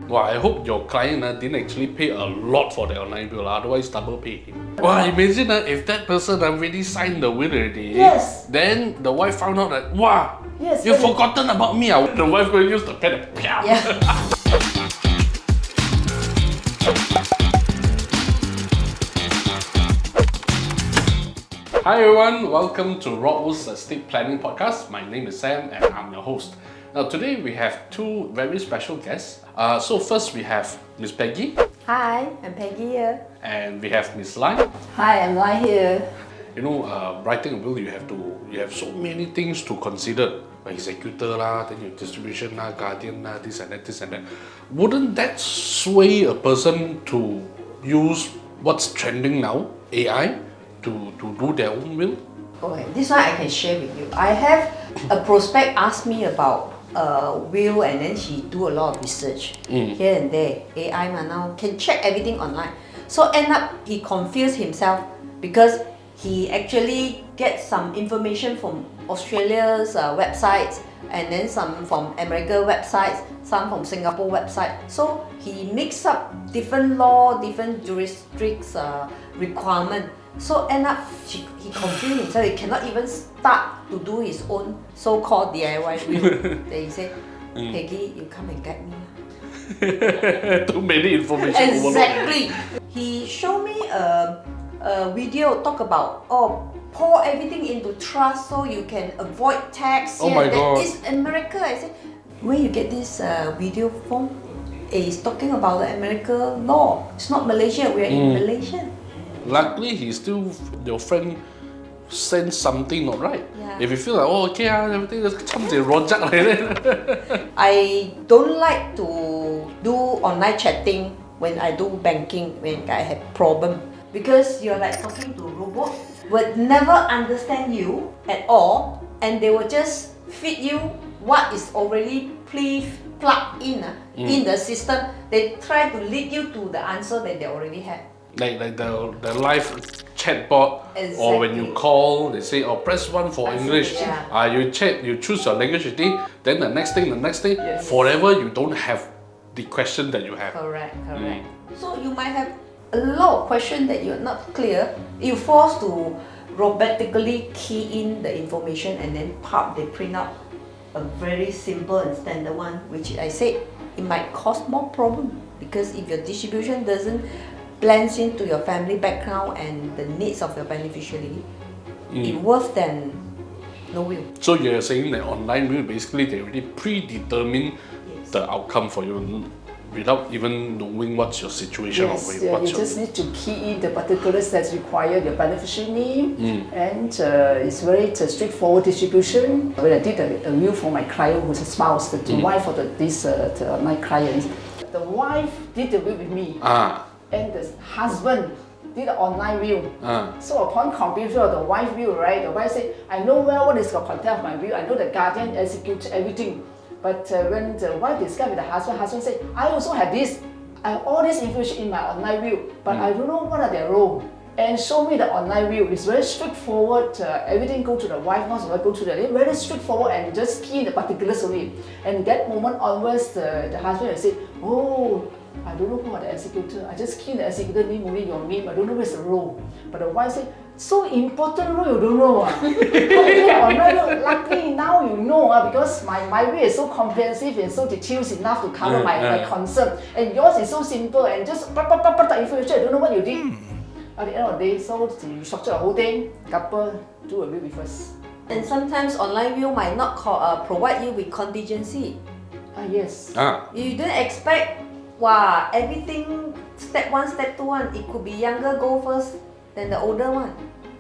Well, I hope your client didn't actually pay a lot for the online bill, otherwise double pay. Well, imagine if that person already signed the will already. Yes. Then the wife found out that, wow, Yes, you've forgotten about me. The wife going to use the pen. Yeah. Hi everyone, welcome to Rockwood's Estate Planning Podcast. My name is Sam and I'm your host. Now today we have two very special guests. So first we have Miss Peggy. Hi, I'm Peggy here. And we have Miss Lai. Hi, I'm Lai here. You know, writing a will, you have so many things to consider. Executor lah, then your distribution lah, guardian lah, this and that. Wouldn't that sway a person to use what's trending now, AI, to do their own will? Okay, this one I can share with you. I have a prospect ask me about will, and then she do a lot of research here and there. AI now can check everything online. So end up he confused himself because he actually gets some information from Australia's websites, and then some from America websites, some from Singapore website. So he mixed up different law, different jurisdictions requirement. So end up he confused himself. He cannot even start to do his own so-called DIY will. Then he said, Peggy, you come and guide me. Too many information. Exactly. He showed me a video talk about pour everything into trust so you can avoid tax. Oh my God. It's America. I said, where you get this video from? It's talking about the American law. It's not Malaysia. We are in Malaysia. Luckily, your friend sent something not right. Yeah. If you feel like, okay, everything is rojak like that. I don't like to do online chatting when I do banking, when I have problem. Because you're like talking to a robot, would never understand you at all, and they will just feed you what is already plugged in the system. They try to lead you to the answer that they already have. Like the live chatbot, Exactly. or when you call, they say, press 1 for English. Yeah. You choose your language already, then the next thing, Yes. forever you don't have the question that you have. Correct. So you might have a lot of questions that you're not clear. You're forced to robotically key in the information, and then they print out a very simple and standard one, which I said it might cause more problem, because if your distribution doesn't blends into your family background and the needs of your beneficiary, it's worse than no will. So you're saying that online will basically they already predetermine the outcome for you without even knowing what's your situation or what's you your just need to key in the particulars that's required, your beneficiary name, and it's very straightforward distribution. When I did a will for my client who's a spouse, the wife of my client, the wife did the will with me. And the husband did the online will. So upon completion of the wife will, right, the wife said, I know well what is the content of my will, I know the guardian executes everything. But when the wife discussed with the husband said, I also have this, I have all this information in my online will, but I don't know what are their roles. And show me the online will. It's very straightforward. Everything go to the wife, not go to the very straightforward, and just key in the particulars only. And that moment onwards, the husband will say, I don't know who are the executor. I just key the executor name, only your name. I don't know where's the role. But the wife said, so important role you don't know. Luckily now you know because my will is so comprehensive and so detailed enough to cover my concern. And yours is so simple and just information. I don't know what you did. At the end of the day, so you structure the whole thing. Couple do a will with us. And sometimes online will might not provide you with contingency. Yes. You don't expect everything step 1, step 2 one. It could be younger go first than the older one.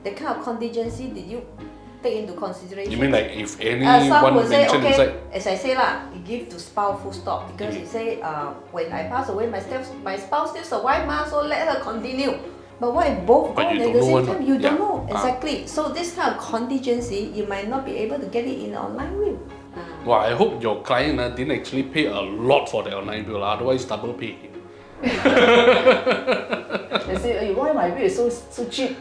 That kind of contingency did you take into consideration? You mean like if anyone some will say, mentioned okay, inside? as I say you give to spouse full stop, because you say when I pass away my spouse still survive so let her continue. But what if both gone at the same time? You don't know. Exactly. So this kind of contingency, you might not be able to get it in the online will. Well, I hope your client didn't actually pay a lot for the online bill, otherwise double pay. They say, why my bill is so cheap?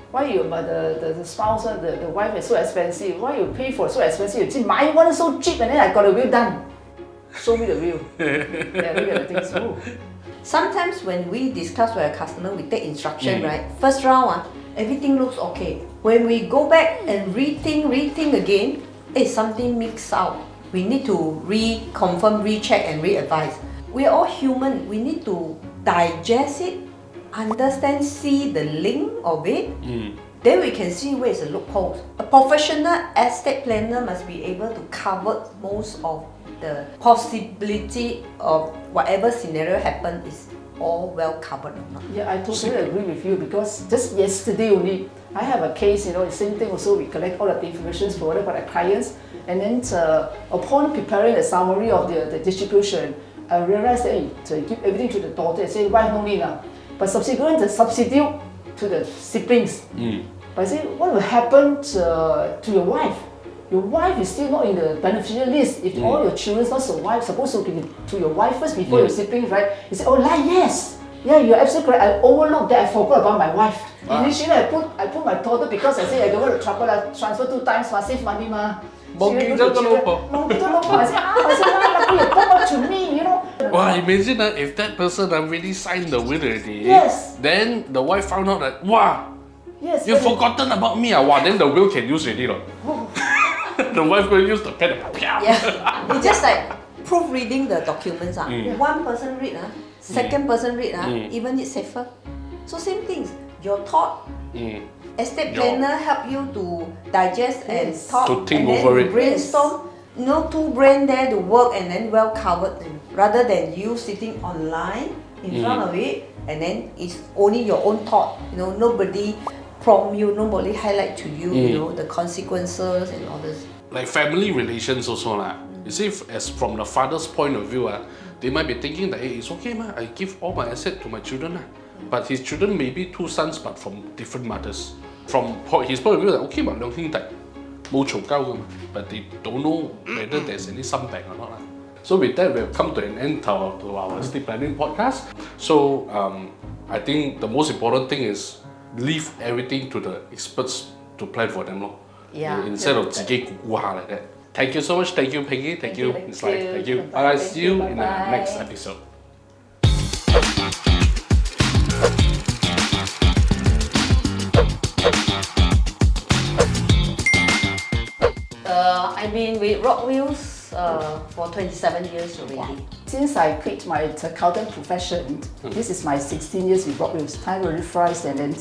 Why the spouse, the wife is so expensive? Why you pay for so expensive? You see, my one is so cheap and then I got a will done. show me the will. Yeah, look at the things. Oh. Sometimes when we discuss with a customer, we take instruction, right? First round, everything looks okay. When we go back and rethink again, something mixed out. We need to reconfirm, recheck and re-advise. We are all human. We need to digest it, understand, see the link of it. Then we can see where is the loophole. A professional estate planner must be able to cover most of the possibility of whatever scenario happen is all well covered or not. Yeah, I totally agree with you because just yesterday only, I have a case, the same thing also, we collect all of the information provided by the clients, and then upon preparing a summary of the distribution, I realized that to give everything to the daughter, I say, why no need now? But subsequently, the substitute to the siblings. But I say, what will happen to your wife? Your wife is still not in the beneficiary list. If all your children not survive, supposed to give it to your wife first before your siblings, right? You say, oh, yes. Yeah, you're absolutely correct. I overlooked that. I forgot about my wife. Initially, I put my daughter because I say I don't want to trouble. I transfer 2 times, save money, ma. Bongking je ke lupa. I say, why you come up to me, Wow, imagine if that person really signed the will already. Yes. Then the wife found out that, wow, Yes. you've forgotten about me. Wow, then the will can use already. The wife going to use the pen. Yeah, it's just like proofreading the documents. One person read, second person read, even it's safer. So same things. Your thought, estate planner help you to digest and talk To think and over then it. brainstorm. Two brain there to work and then well covered. Rather than you sitting online in front of it and then it's only your own thought. Nobody prompt you, nobody highlight to you, the consequences and all this. Like family relations also lah. You see, as from the father's point of view, they might be thinking that, hey, it's okay, I give all my asset to my children. But his children may be 2 sons, but from different mothers. From his point of view, okay, 2兄弟冇嘈交㗎嘛, but they don't know whether there's any something or not. So with that, we have come to an end to our estate planning podcast. So I think the most important thing is leave everything to the experts to plan for them. Yeah. Instead of 自己估下 like that. Thank you so much. Thank you, Peggy. Thank you, Ms. Lai. Thank you. Bye. See you in the next episode. I've been with Rock Wheels for 27 years already. Since I quit my accountant profession, this is my 16 years with Rock Wheels. Time really flies, and then